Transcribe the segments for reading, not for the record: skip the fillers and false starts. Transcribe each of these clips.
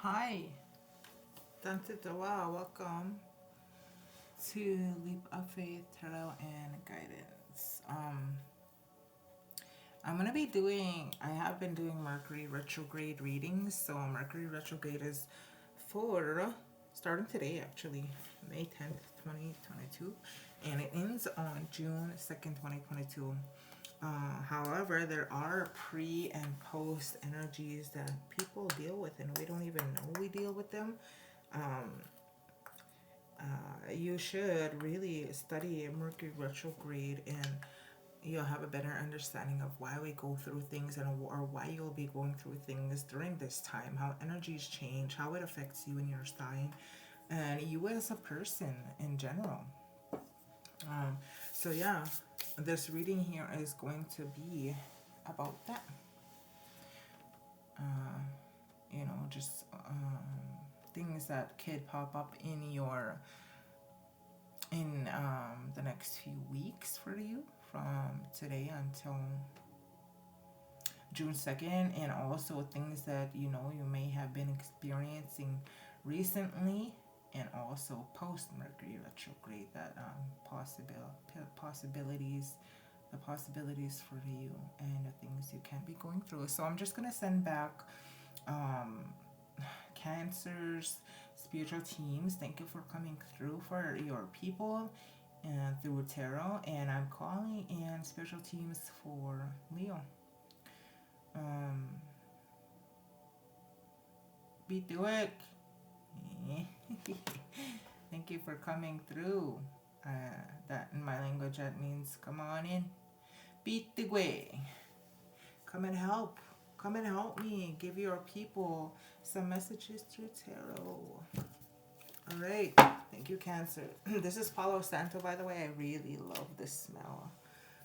Hi, Wow, welcome to Leap of Faith Tarot and Guidance. I have been doing Mercury retrograde readings. So Mercury retrograde is for starting today, actually, May 10th, 2022, and it ends on June 2nd, 2022. However, there are pre and post energies that people deal with, and we don't even know we deal with them. Um, you should really study Mercury retrograde, and you'll have a better understanding of why we go through things, and or why you'll be going through things during this time, how energies change, how it affects you and your sign, and you as a person in general. Um, so yeah, this reading here is going to be about that. Uh, just things that could pop up in the next few weeks for you, from today until June 2nd, and also things that you may have been experiencing recently, and also post Mercury retrograde, that possibilities, the possibilities for you, and the things you can be going through. So I'm just gonna send back um, Cancers, spiritual teams. Thank you for coming through for your people and through tarot, and I'm calling in spiritual teams for Leo. Beat the work. Thank you for coming through. That in my language, that means come on in. Beat the way. Come and help. Come and help me. Give your people some messages through tarot. All right. Thank you, Cancer. This is Palo Santo, by the way. I really love this smell.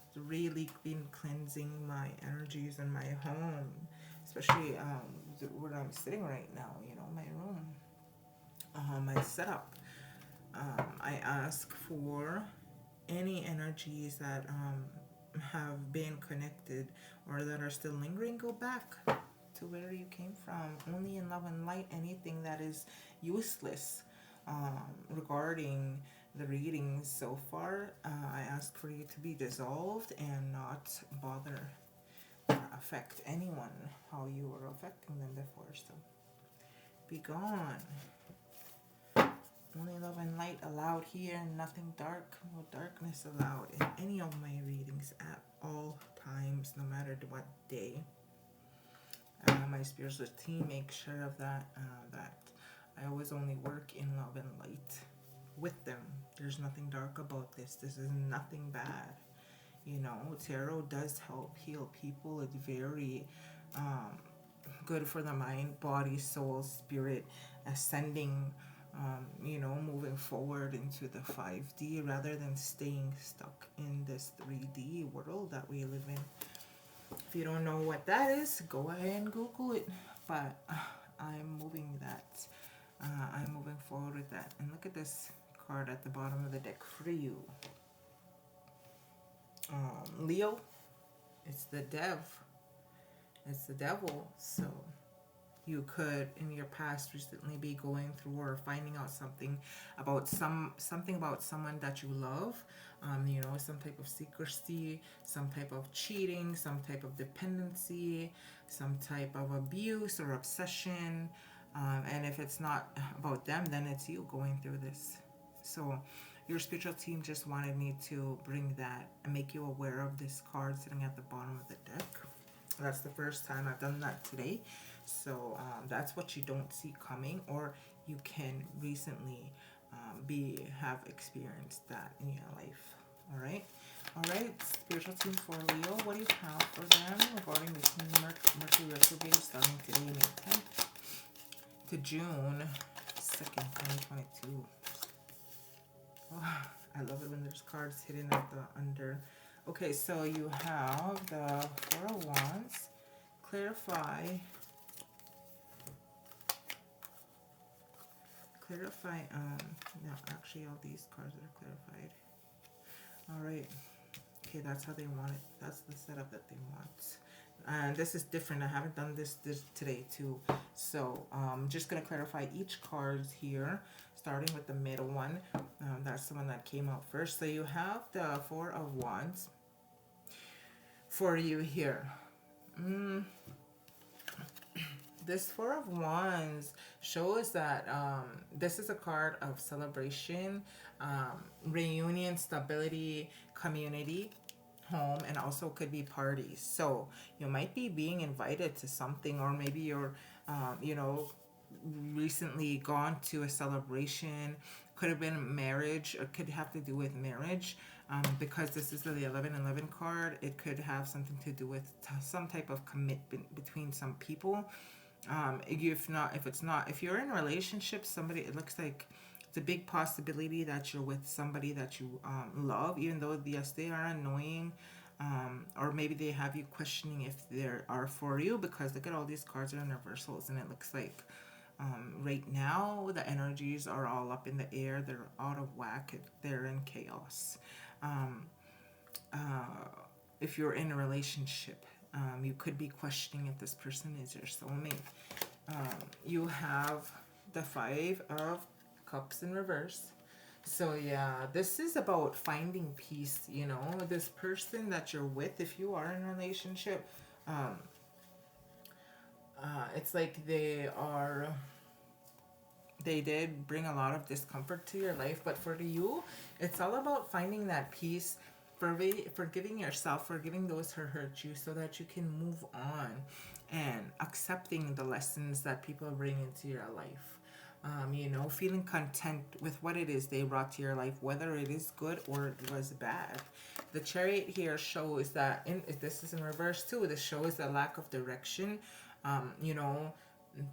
It's really been cleansing my energies in my home, especially where I'm sitting right now. My room, my setup. I ask for any energies that have been connected or that are still lingering. Go back to where you came from. Only in love and light. Anything that is useless regarding the readings so far, I ask for you to be dissolved and not bother or affect anyone how you were affecting them before. So be gone. Only love and light allowed here, nothing dark, no darkness allowed in any of my readings at all times, no matter what day. My spiritual team makes sure of that, that I always only work in love and light with them. There's nothing dark about this. This is nothing bad. Tarot does help heal people. It's very good for the mind, body, soul, spirit, ascending, moving forward into the 5D rather than staying stuck in this 3D world that we live in. If you don't know what that is, go ahead and Google it. But I'm moving forward with that. And look at this card at the bottom of the deck for you. Leo, it's the devil. So you could in your past recently be going through or finding out something about someone that you love. Some type of secrecy, some type of cheating, some type of dependency, some type of abuse or obsession. And if it's not about them, then it's you going through this. So your spiritual team just wanted me to bring that and make you aware of this card sitting at the bottom of the deck. That's the first time I've done that today. So that's what you don't see coming, or you can recently have experienced that in your life. All right, spiritual team for Leo, what do you have for them regarding this Mercury retrograde starting today, May 10th to June 2nd, 2022? Oh, I love it when there's cards hidden at the under. Okay, so you have the Four of Wands. Clarify, no, actually all these cards are clarified. All right, okay, that's how they want it. That's the setup that they want. And this is different. I haven't done this today too. So just gonna clarify each cards here, starting with the middle one. That's the one that came out first. So you have the Four of Wands for you here. Mm, this Four of Wands shows that this is a card of celebration, reunion, stability, community, home, and also could be parties. So you might be being invited to something, or maybe you're, you know, recently gone to a celebration. Could have been marriage, or could have to do with marriage. Because this is the 1111 card, it could have something to do with some type of commitment between some people. If you're in a relationship, somebody, it looks like it's a big possibility that you're with somebody that you love, even though yes, they are annoying, or maybe they have you questioning if they are for you, because look at all these cards are in reversals, and it looks like right now the energies are all up in the air, they're out of whack, they're in chaos. um, uh, if you're in a relationship, you could be questioning if this person is your soulmate. You have the Five of Cups in reverse. So yeah, this is about finding peace, you know, this person that you're with, if you are in a relationship, um, it's like they did bring a lot of discomfort to your life, but for you, it's all about finding that peace, forgiving yourself, forgiving those who hurt you, so that you can move on and accepting the lessons that people bring into your life. You know, feeling content with what it is they brought to your life, whether it is good or it was bad. The Chariot here shows that, this is in reverse too, this shows the lack of direction. You know,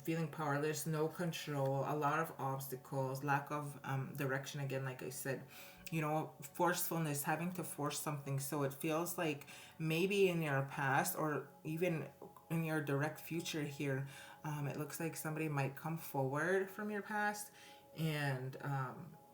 feeling powerless, no control, a lot of obstacles, lack of direction, again, like I said. You know, forcefulness, having to force something. So it feels like maybe in your past, or even in your direct future here, it looks like somebody might come forward from your past and,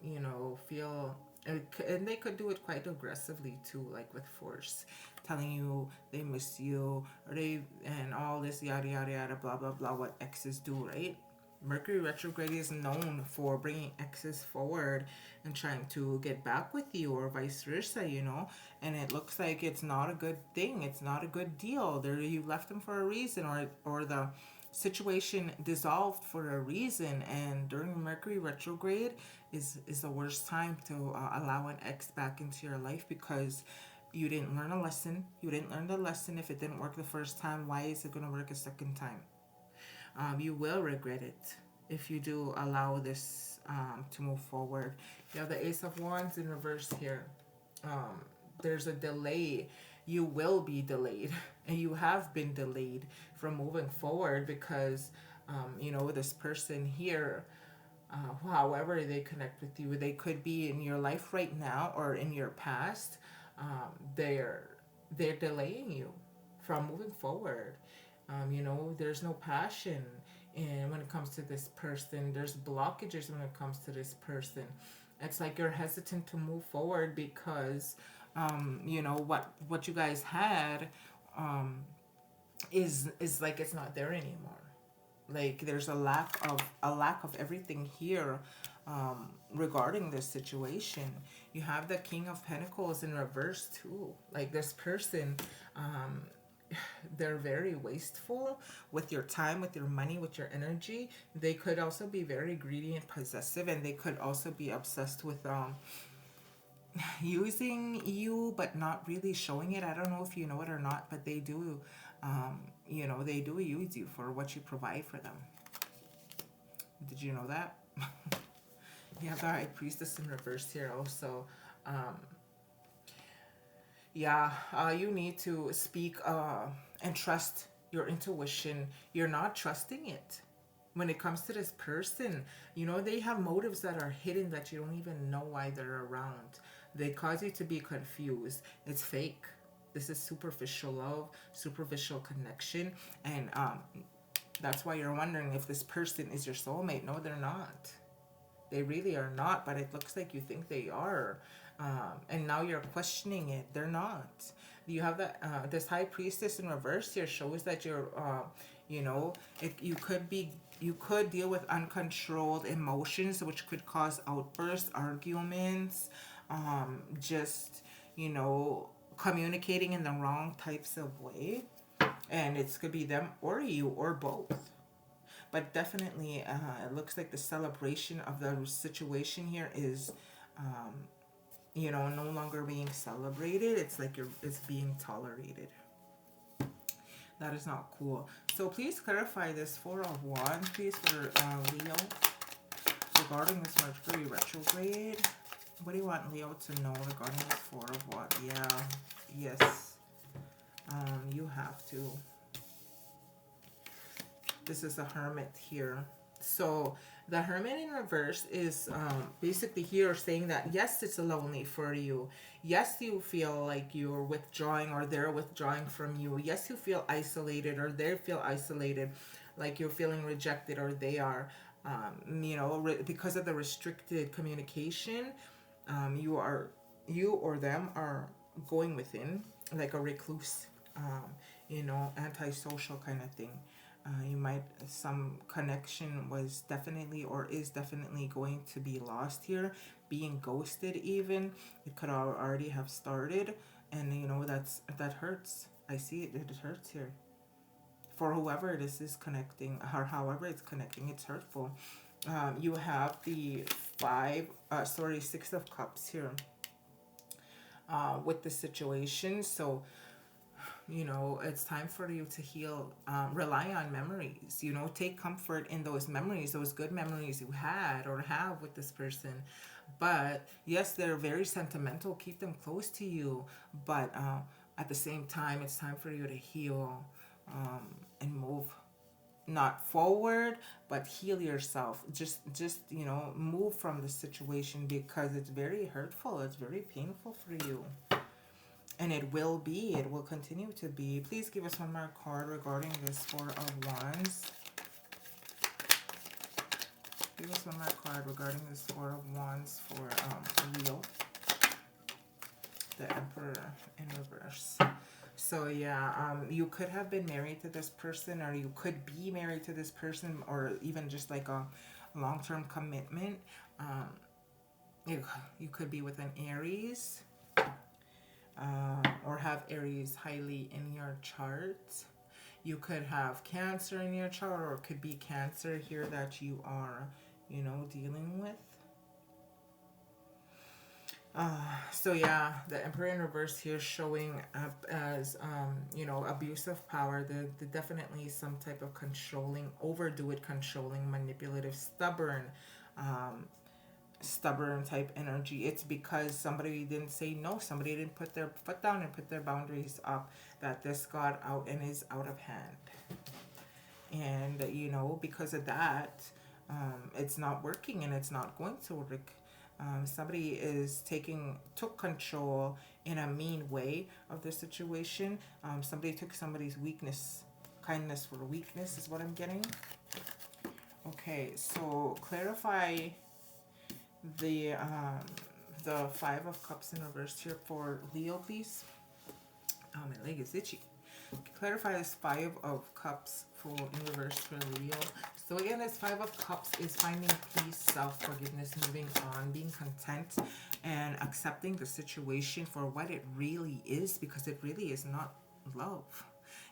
you know, feel. And they could do it quite aggressively too, like with force, telling you they miss you, or they, and all this yada yada yada, blah blah blah, what exes do, right? Mercury retrograde is known for bringing exes forward and trying to get back with you, or vice versa, you know. And it looks like it's not a good thing. It's not a good deal. There, you left them for a reason, or the situation dissolved for a reason. And during Mercury retrograde is the worst time to allow an ex back into your life, because you didn't learn a lesson. You didn't learn the lesson. If it didn't work the first time, why is it going to work a second time? You will regret it if you do allow this to move forward. You have the Ace of Wands in reverse here. Um, there's a delay. You will be delayed, and you have been delayed from moving forward, because, you know, this person here, however they connect with you, they could be in your life right now or in your past. They're delaying you from moving forward. You know, there's no passion, and when it comes to this person, there's blockages when it comes to this person. It's like you're hesitant to move forward because, you know, what you guys had, um, is like it's not there anymore. Like there's a lack of everything here, regarding this situation. You have the King of Pentacles in reverse too. Like this person, um, they're very wasteful with your time, with your money, with your energy. They could also be very greedy and possessive, and they could also be obsessed with using you, but not really showing it. I don't know if you know it or not, but they do. You know, they do use you for what you provide for them. Did you know that? You have the High Priestess in reverse here also. Um, yeah, you need to speak and trust your intuition. You're not trusting it. When it comes to this person, you know, they have motives that are hidden that you don't even know why they're around. They cause you to be confused. It's fake. This is superficial love, superficial connection, and that's why you're wondering if this person is your soulmate. No, they're not. They really are not, but it looks like you think they are. And now you're questioning it. They're not. You have that this high priestess in reverse here shows that you're you know, you could deal with uncontrolled emotions, which could cause outbursts, arguments, just, you know, communicating in the wrong types of way. And it's could be them or you or both. But definitely, it looks like the celebration of the situation here is, you know, no longer being celebrated. It's like it's being tolerated. That is not cool. So please clarify this Four of Wands, please, for Leo, regarding this Mercury retrograde. What do you want Leo to know regarding this Four of Wands? Yeah, yes, you have to. This is a Hermit here. So the Hermit in reverse is basically here saying that yes, it's lonely for you. Yes, you feel like you're withdrawing or they're withdrawing from you. Yes, you feel isolated or they feel isolated, like you're feeling rejected or they are. You know, because of the restricted communication, you are, you or them are going within like a recluse, you know, antisocial kind of thing. You might, some connection was definitely or is definitely going to be lost here, being ghosted even. It could already have started, and you know, that hurts. I see it, it hurts here. For whoever it is connecting, or however it's connecting, it's hurtful. You have the Six of Cups here with the situation. So you know, it's time for you to heal. Rely on memories, you know, take comfort in those memories, those good memories you had or have with this person. But yes, they're very sentimental, keep them close to you, but at the same time, it's time for you to heal, and move, not forward, but heal yourself. Just you know, move from the situation, because it's very hurtful, it's very painful for you. And it will continue to be. Please give us one more card regarding this Four of Wands. Give us one more card regarding this Four of Wands for Leo, the Emperor in reverse. So yeah, you could have been married to this person, or you could be married to this person, or even just like a long-term commitment. Um, you could be with an Aries, or have Aries highly in your chart. You could have Cancer in your chart, or it could be Cancer here that you are, you know, dealing with. So yeah, the Emperor in reverse here showing up as, you know, abuse of power. The definitely some type of controlling, overdo it, controlling, manipulative, um, stubborn type energy. It's because somebody didn't say no, somebody didn't put their foot down and put their boundaries up, that this got out and is out of hand. And you know, because of that, it's not working and it's not going to work. Somebody took control in a mean way of the situation. Somebody took somebody's weakness, kindness for weakness is what I'm getting. Okay, so clarify the Five of Cups in reverse here for Leo, please. My leg is itchy. Clarify this Five of Cups for in reverse for Leo. So again, this Five of Cups is finding peace, self-forgiveness, moving on, being content, and accepting the situation for what it really is, because it really is not love.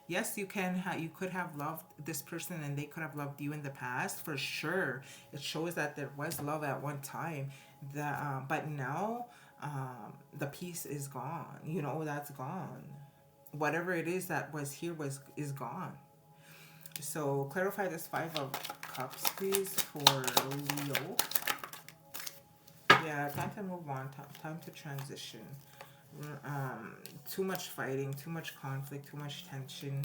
Yes, you could have loved this person and they could have loved you in the past, for sure. It shows that there was love at one time. But now, the peace is gone. You know, that's gone. Whatever it is that was here is gone. So clarify this Five of Cups, please, for Leo. Yeah, time to move on. Time to transition. Too much fighting, too much conflict, too much tension.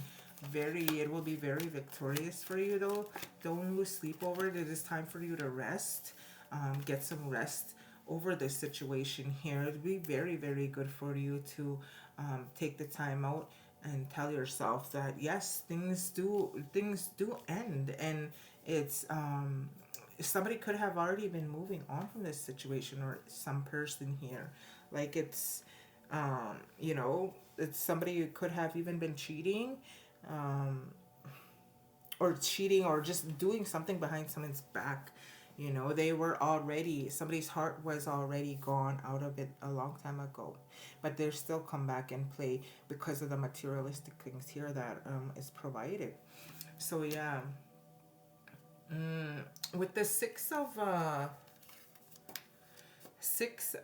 It will be very victorious for you though. Don't lose sleep over it. It is time for you to rest. Get some rest over this situation here. It'll be very, very good for you to take the time out and tell yourself that yes, things do end, and it's somebody could have already been moving on from this situation, or some person here. Like it's, you know, it's somebody who could have even been cheating, um, or cheating or just doing something behind someone's back. You know, they were already, somebody's heart was already gone out of it a long time ago, but they're still come back and play because of the materialistic things here that is provided. So yeah, with the six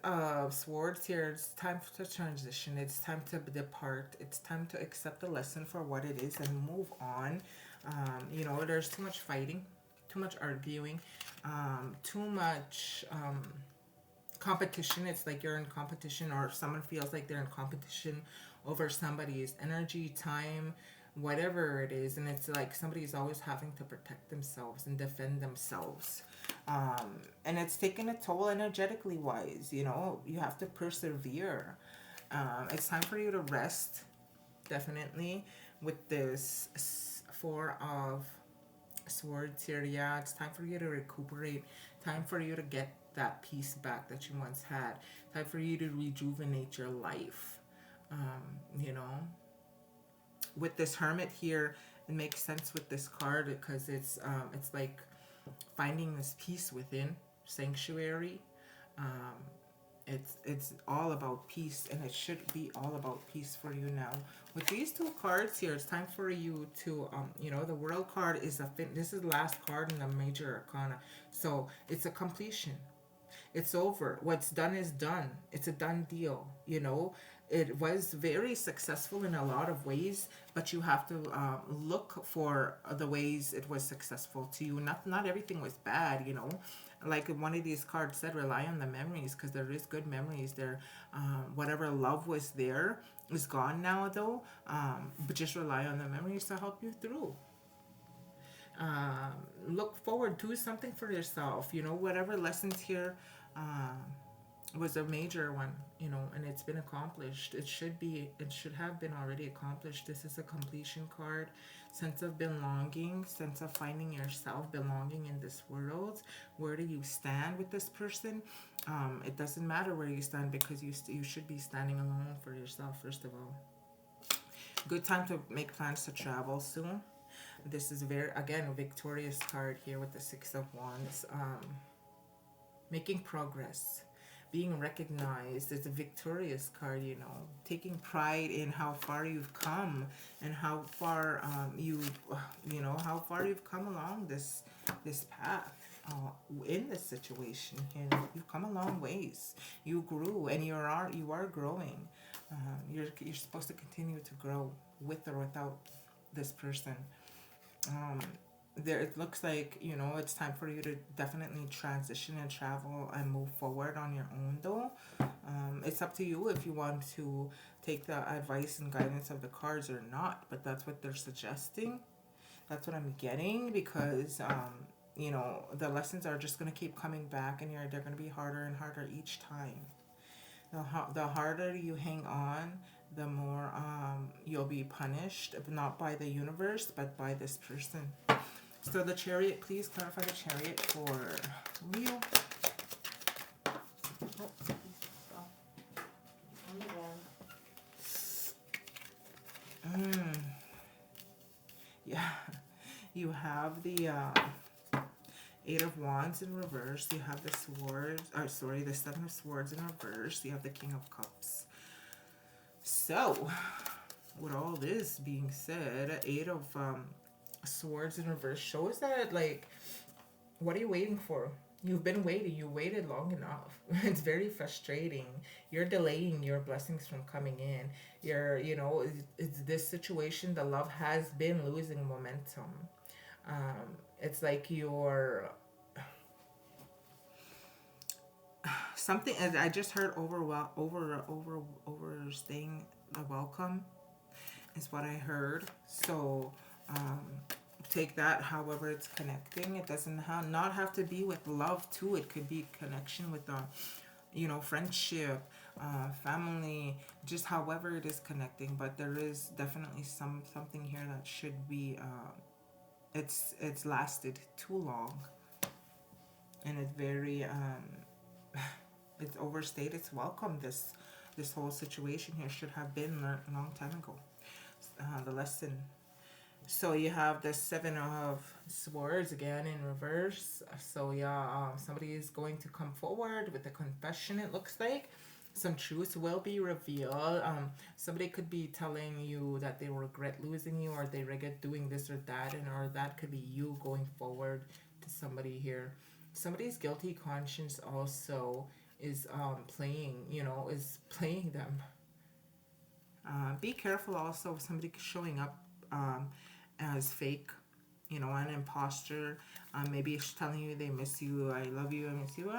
of swords here, it's time to transition. It's time to depart. It's time to accept the lesson for what it is and move on. You know, there's too much fighting, too much arguing, too much competition. It's like you're in competition, or someone feels like they're in competition over somebody's energy, time, whatever it is. And it's like somebody's always having to protect themselves and defend themselves. And it's taking a toll energetically wise. You know, you have to persevere. It's time for you to rest, definitely, with this Four of Swords here. Yeah, it's time for you to recuperate. Time for you to get that peace back that you once had. Time for you to rejuvenate your life. You know, with this Hermit here, it makes sense with this card because it's like finding this peace within, sanctuary. Um, it's all about peace, and it should be all about peace for you now. With these two cards here, it's time for you to you know, the World card is this is the last card in the major arcana, so it's a completion. It's over. What's done is done. It's a done deal. You know, it was very successful in a lot of ways, but you have to look for the ways it was successful to you. Not everything was bad. You know, like one of these cards said, rely on the memories, because there is good memories there. Whatever love was there is gone now, though. But just rely on the memories to help you through. Look forward to something for yourself. You know, whatever lessons here was a major one, you know, and it's been accomplished. It should have been already accomplished. This is a completion card. Sense of belonging, sense of finding yourself, belonging in this world. Where do you stand with this person? It doesn't matter where you stand, because you should be standing alone for yourself, first of all. Good time to make plans to travel soon. This is very, again, a victorious card here with the Six of Wands. Making progress, being recognized. It's a victorious card, you know, taking pride in how far you've come, and how far you know, how far you've come along this path. In this situation here, you've come a long ways. You grew, and you are growing. You're supposed to continue to grow with or without this person. um, there, it looks like, you know, it's time for you to definitely transition and travel and move forward on your own, though. It's up to you if you want to take the advice and guidance of the cards or not, but that's what they're suggesting. That's what I'm getting, because you know, the lessons are just going to keep coming back, and they're going to be harder and harder each time. The harder you hang on, the more you'll be punished, not by the universe, but by this person. So the Chariot, please clarify the Chariot for Leo. Mm, yeah, you have the Eight of Wands in reverse. You have the Swords, or sorry, the Seven of Swords in reverse. You have the King of Cups. So, with all this being said, Eight of Swords in reverse shows that, like, what are you waiting for? You've been waiting. You waited long enough. It's very frustrating. You're delaying your blessings from coming in. You know, it's this situation. The love has been losing momentum. It's like you're something. As I just heard, overstaying a welcome is what I heard. So take that however it's connecting. It doesn't not have to be with love too. It could be connection with you know, friendship, family, just however it is connecting. But there is definitely something here that should be it's lasted too long, and it's very It's overstayed its welcome. This whole situation here should have been learned a long time ago. The lesson. So you have the Seven of Swords again in reverse. So yeah, somebody is going to come forward with a confession, it looks like. Some truth will be revealed. Somebody could be telling you that they regret losing you, or they regret doing this or that, and or that could be you going forward to somebody here. Somebody's guilty conscience also is playing, is playing them. Be careful also of somebody showing up as fake, an imposter. Maybe it's telling you they miss you, I love you, I miss you,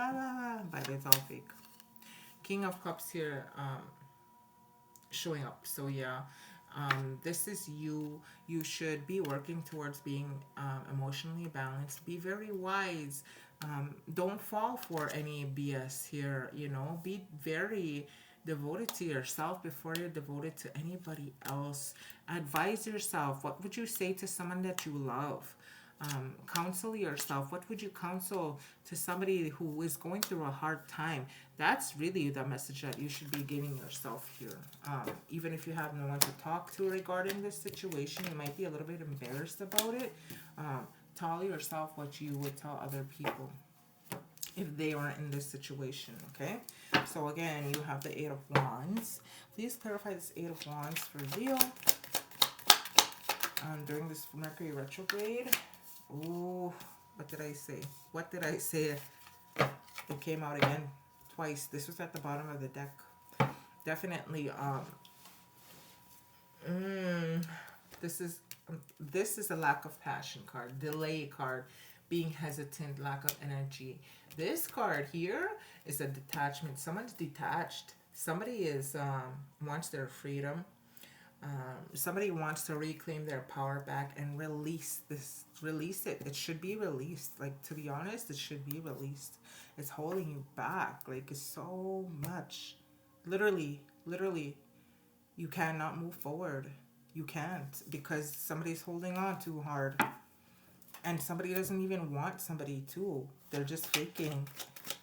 but it's all fake. King of Cups here showing up. So yeah, this is you. You should be working towards being emotionally balanced. Be very wise. Don't fall for any BS here. Be very devoted to yourself before you're devoted to anybody else. Advise yourself. What would you say to someone that you love? Counsel yourself. What would you counsel to somebody who is going through a hard time? That's really the message that you should be giving yourself here. Even if you have no one to talk to regarding this situation, you might be a little bit embarrassed about it. Tell yourself what you would tell other people if they are in this situation, okay? So again, you have the Eight of Wands. Please clarify this Eight of Wands for Leo during this Mercury retrograde. Ooh, what did I say? What did I say? It came out again twice. This was at the bottom of the deck. Definitely, this is a lack of passion card, delay card, being hesitant, lack of energy. This card here is a detachment. Someone's detached. Somebody is wants their freedom. Somebody wants to reclaim their power back and release it. It should be released. Like, to be honest, it should be released. It's holding you back. Like, it's so much. Literally, you cannot move forward. You can't, because somebody's holding on too hard. And somebody doesn't even want somebody to. They're just faking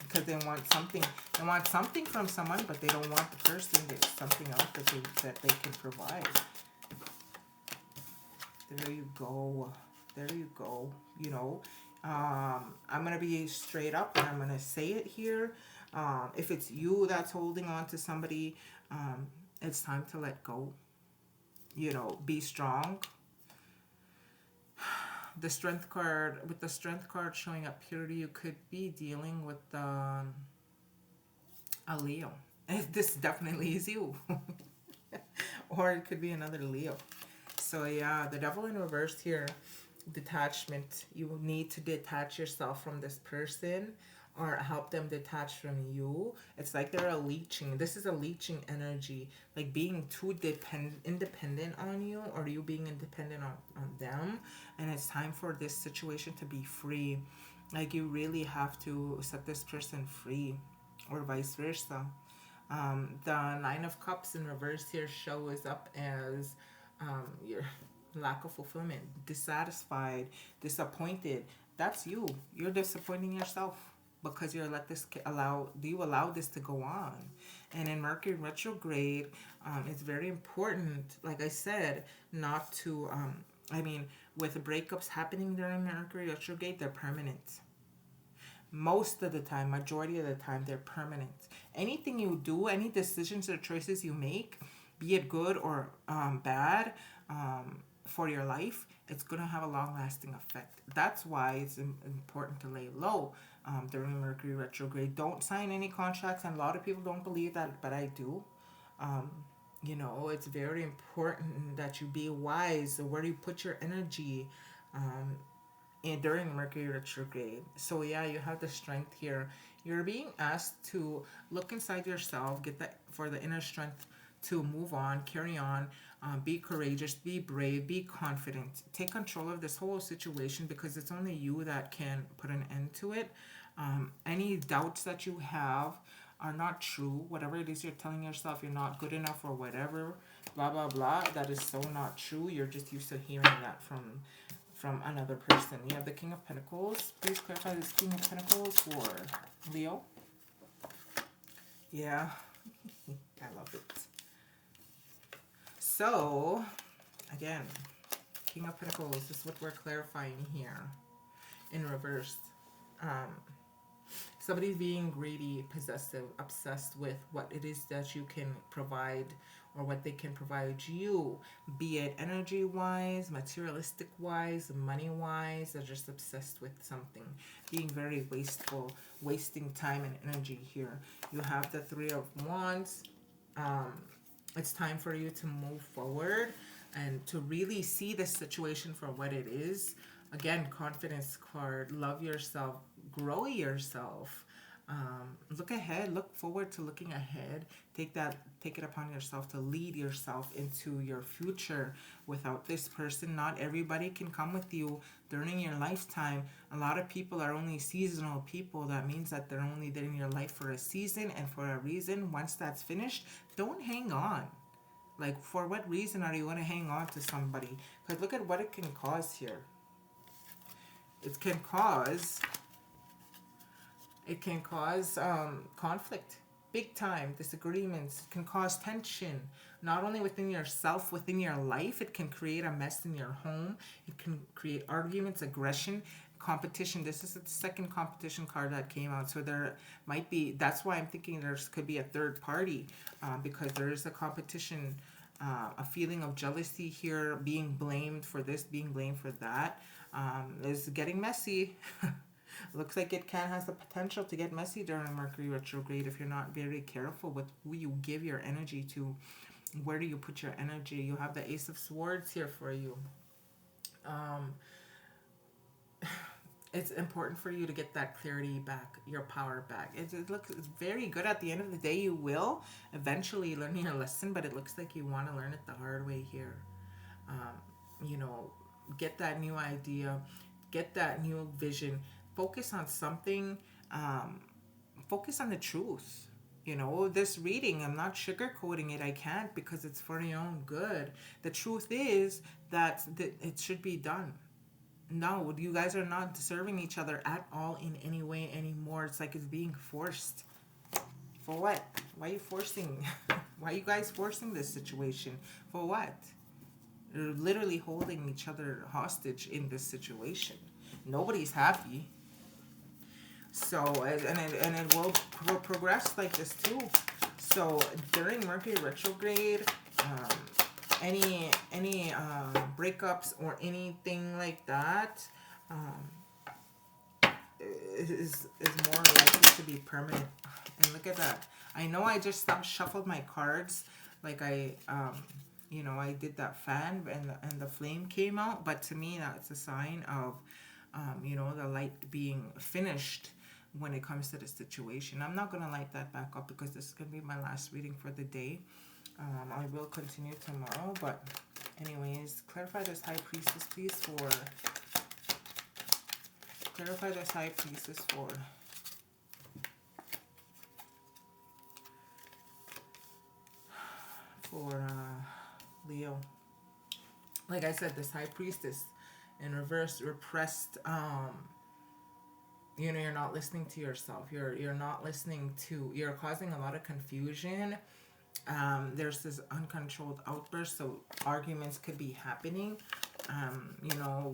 because they want something. They want something from someone, but they don't want the person. There's something else that they can provide. There you go. There you go. I'm going to be straight up and I'm going to say it here. If it's you that's holding on to somebody, it's time to let go. Be strong. The Strength card, with the Strength card showing up here, you could be dealing with a Leo. This definitely is you. Or it could be another Leo. So yeah, the Devil in reverse here, detachment. You need to detach yourself from this person or help them detach from you. It's like they're a leeching. This is a leeching energy, like being too independent on you, or you being independent on them. And it's time for this situation to be free. Like, you really have to set this person free, or vice versa. The Nine of Cups in reverse here shows up as your lack of fulfillment, dissatisfied, disappointed. That's you. You're disappointing yourself because you allow this to go on. And in Mercury retrograde, it's very important, like I said, not to with the breakups happening during Mercury retrograde, they're permanent. Most of the time, majority of the time, they're permanent. Anything you do, any decisions or choices you make, be it good or bad, for your life, it's going to have a long-lasting effect. That's why it's important to lay low during Mercury retrograde. Don't sign any contracts, and a lot of people don't believe that, but I do. It's very important that you be wise where you put your energy during Mercury retrograde. So yeah, you have the Strength here. You're being asked to look inside yourself, get that for the inner strength to move on, carry on, be courageous, be brave, be confident. Take control of this whole situation, because it's only you that can put an end to it. Any doubts that you have are not true. Whatever it is you're telling yourself, you're not good enough or whatever, blah, blah, blah, that is so not true. You're just used to hearing that from another person. You have the King of Pentacles. Please clarify this King of Pentacles for Leo. Yeah, I love it. So, again, King of Pentacles, this is what we're clarifying here in reverse. Um, Somebody's being greedy, possessive, obsessed with what it is that you can provide or what they can provide you, be it energy wise, materialistic wise, money wise. They're just obsessed with something, being very wasteful, wasting time and energy here. You have the Three of Wands. Um, it's time for you to move forward and to really see the situation for what it is. Again, confidence card, love yourself, grow yourself. Look ahead, look forward to looking ahead. Take it upon yourself to lead yourself into your future. Without this person, not everybody can come with you during your lifetime. A lot of people are only seasonal people. That means that they're only there in your life for a season and for a reason. Once that's finished, don't hang on. Like, for what reason are you going to hang on to somebody? Because look at what it can cause here. It can cause conflict, big time disagreements. It can cause tension, not only within yourself, within your life. It can create a mess in your home. It can create arguments, aggression, competition. This is the second competition card that came out, so there might be, that's why I'm thinking there could be a third party, because there is a competition, a feeling of jealousy here, being blamed for this, being blamed for that. Is getting messy. Looks like it has the potential to get messy during Mercury retrograde if you're not very careful with who you give your energy to. Where do you put your energy? You have the Ace of Swords here for you. Um, it's important for you to get that clarity back, your power back. It's very good. At the end of the day, you will eventually learn your lesson, but it looks like you want to learn it the hard way here. You know, get that new idea, get that new vision, focus on something, um, focus on the truth. You know, this reading, I'm not sugarcoating it. I can't, because it's for your own good. The truth is that it should be done. No, you guys are not serving each other at all in any way anymore. It's like it's being forced. For what? Why are you forcing? Why are you guys forcing this situation? For what? You're literally holding each other hostage in this situation. Nobody's happy. So, and it will progress like this too. So during Mercury retrograde, um, any breakups or anything like that, is more likely to be permanent. And look at that. I know I just shuffled my cards, like I did that fan, and the flame came out. But to me, that's a sign of, the light being finished when it comes to the situation. I'm not gonna light that back up because this is gonna be my last reading for the day. I will continue tomorrow, but anyways, clarify this High Priestess, please, clarify this High Priestess for Leo. Like I said, this High Priestess in reverse, repressed. You're not listening to yourself. You're not listening to. You're causing a lot of confusion. There's this uncontrolled outburst, so arguments could be happening.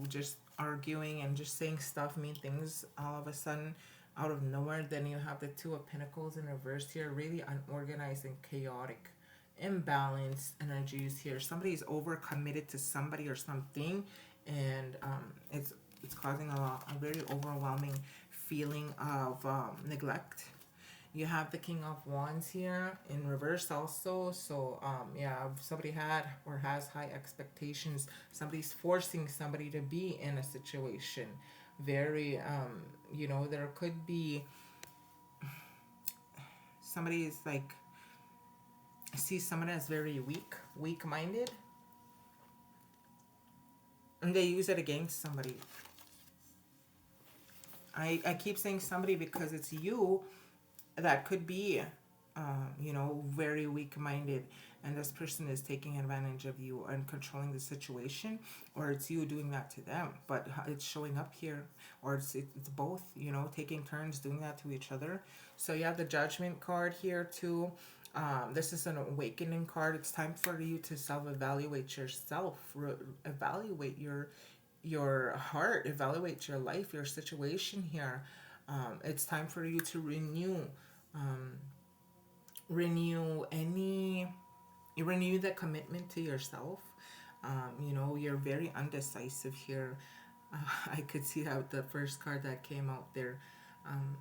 Just arguing and just saying stuff, mean things all of a sudden out of nowhere. Then you have the Two of Pentacles in reverse here, really unorganized and chaotic, imbalanced energies here. Somebody is overcommitted to somebody or something, and it's causing a very overwhelming feeling of neglect. You have the King of Wands here in reverse also. So, if somebody had or has high expectations, somebody's forcing somebody to be in a situation. Very, there could be somebody is like, I see someone as very weak-minded, and they use it against somebody. I keep saying somebody because it's you that could be you know, very weak-minded, and this person is taking advantage of you and controlling the situation, or it's you doing that to them, but it's showing up here, or it's both, you know, taking turns doing that to each other. So you have the Judgment card here too. This is an awakening card. It's time for you to self-evaluate yourself, evaluate your heart, evaluate your life, your situation here. It's time for you to um, renew any renew the commitment to yourself. You know, you're very undecisive here. I could see how the first card that came out there. Um,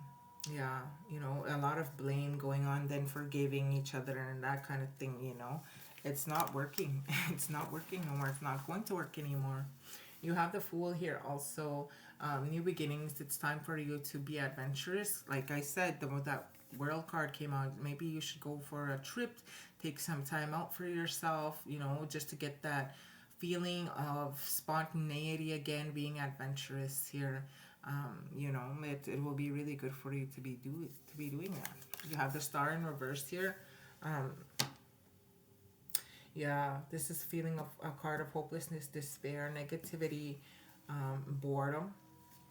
yeah, you know, a lot of blame going on, then forgiving each other and that kind of thing, you know. It's not working. It's not working no more. It's not going to work anymore. You have the Fool here also. New beginnings. It's time for you to be adventurous. Like I said, that World card came out. Maybe you should go for a trip, take some time out for yourself, you know, just to get that feeling of spontaneity again, being adventurous here. You know, it will be really good for you to be doing that. You have the Star in reverse here. Um, yeah, this is feeling of a card of hopelessness, despair, negativity, boredom,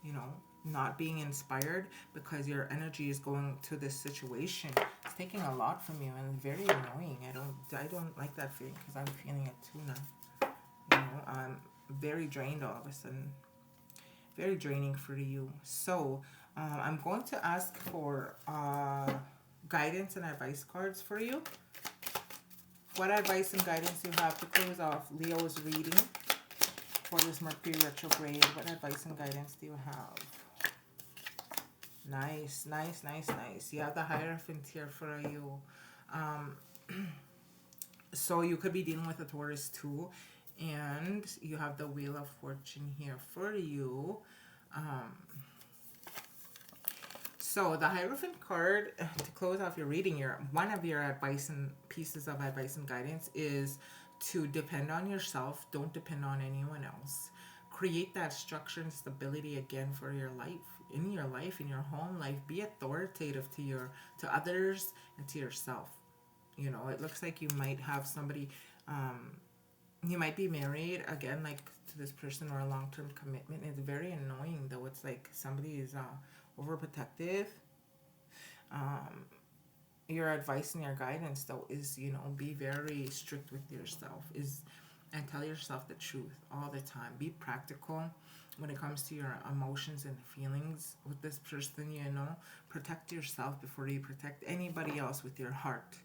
you know, not being inspired because your energy is going to this situation. It's taking a lot from you and very annoying. I don't like that feeling because I'm feeling it too now. You know, I'm very drained all of a sudden. Very draining for you. So, I'm going to ask for guidance and advice cards for you. What advice and guidance do you have to close off Leo's reading for this Mercury retrograde? What advice and guidance do you have? Nice, nice, nice, nice. You have the Hierophant here for you. Um, so you could be dealing with a Taurus too. And you have the Wheel of Fortune here for you. Um, so the Hierophant card, to close off your reading, one of your advice and pieces of advice and guidance is to depend on yourself. Don't depend on anyone else. Create that structure and stability again for your life. In your life, in your home life, be authoritative to others and to yourself. You know, it looks like you might have somebody, you might be married again, like to this person, or a long-term commitment. It's very annoying though. It's like somebody is overprotective. Um, your advice and your guidance though is, you know, be very strict with yourself, and tell yourself the truth all the time. Be practical when it comes to your emotions and feelings with this person, you know. Protect yourself before you protect anybody else with your heart.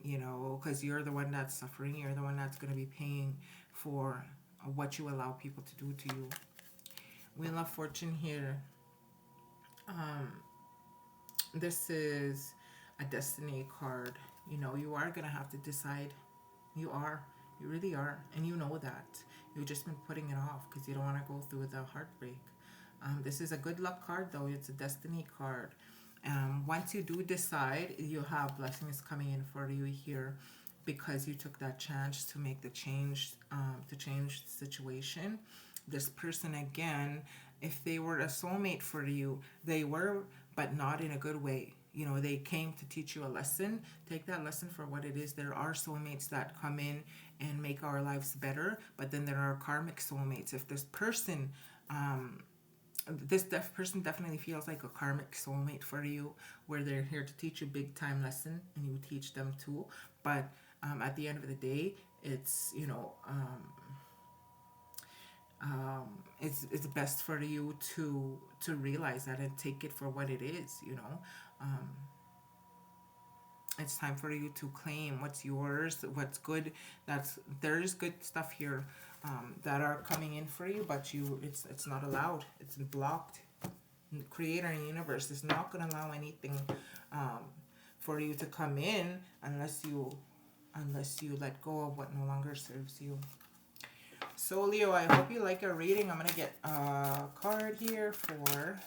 You know, because you're the one that's suffering. You're the one that's going to be paying for what you allow people to do to you. Wheel of Fortune here. This is a destiny card. You know, you are going to have to decide. You are. You really are. And you know that. You've just been putting it off because you don't want to go through the heartbreak. This is a good luck card, though. It's a destiny card. Once you do decide, you have blessings coming in for you here because you took that chance to make the change, to change the situation. This person, again, if they were a soulmate for you, they were, but not in a good way. You know, they came to teach you a lesson. Take that lesson for what it is. There are soulmates that come in and make our lives better, but then there are karmic soulmates. If this person, person definitely feels like a karmic soulmate for you, where they're here to teach you big time lesson, and you teach them too. But at the end of the day, it's, you know, it's best for you to realize that and take it for what it is. You know, it's time for you to claim what's yours, what's good. There's good stuff here that are coming in for you, but it's not allowed. It's blocked. Creator and universe is not going to allow anything for you to come in unless you let go of what no longer serves you. So Leo, I hope you like our reading. I'm going to get a card here for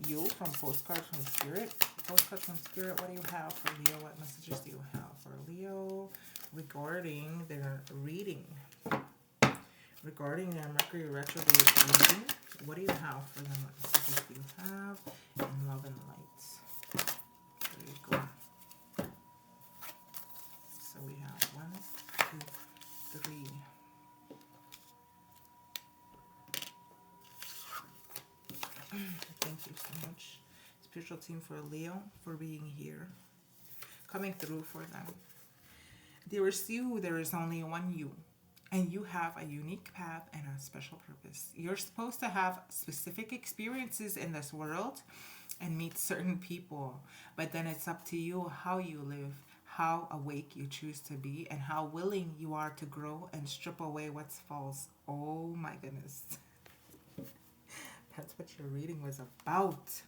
you from Postcards from Spirit. Postcards from Spirit, what do you have for Leo? What messages do you have for Leo regarding their reading? Regarding their Mercury retrograde reading, what do you have for them? What messages do you have in love and lights? What do you Thank you so much, spiritual team, for Leo, for being here, coming through for them. Dearest you, there is only one you, and you have a unique path and a special purpose. You're supposed to have specific experiences in this world and meet certain people, but then it's up to you how you live, how awake you choose to be, and how willing you are to grow and strip away what's false. Oh my goodness. That's what your reading was about.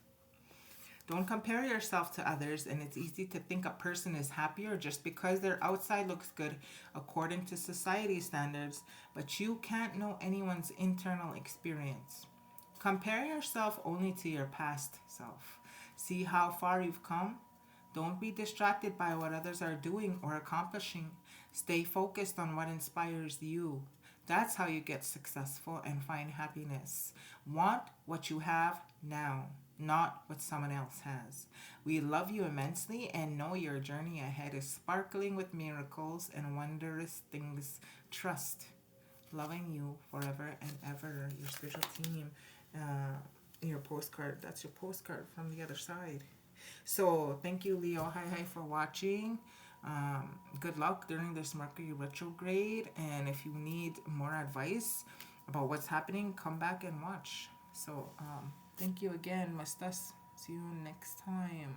Don't compare yourself to others, and it's easy to think a person is happier just because their outside looks good according to society standards, but you can't know anyone's internal experience. Compare yourself only to your past self. See how far you've come. Don't be distracted by what others are doing or accomplishing. Stay focused on what inspires you. That's how you get successful and find happiness. Want what you have now, not what someone else has. We love you immensely and know your journey ahead is sparkling with miracles and wondrous things. Trust. Loving you forever and ever. Your spiritual team. Your postcard. That's your postcard from the other side. So thank you, Leo. Hi for watching. Good luck during this Mercury retrograde. And if you need more advice about what's happening, come back and watch. So thank you again, Mustas. See you next time.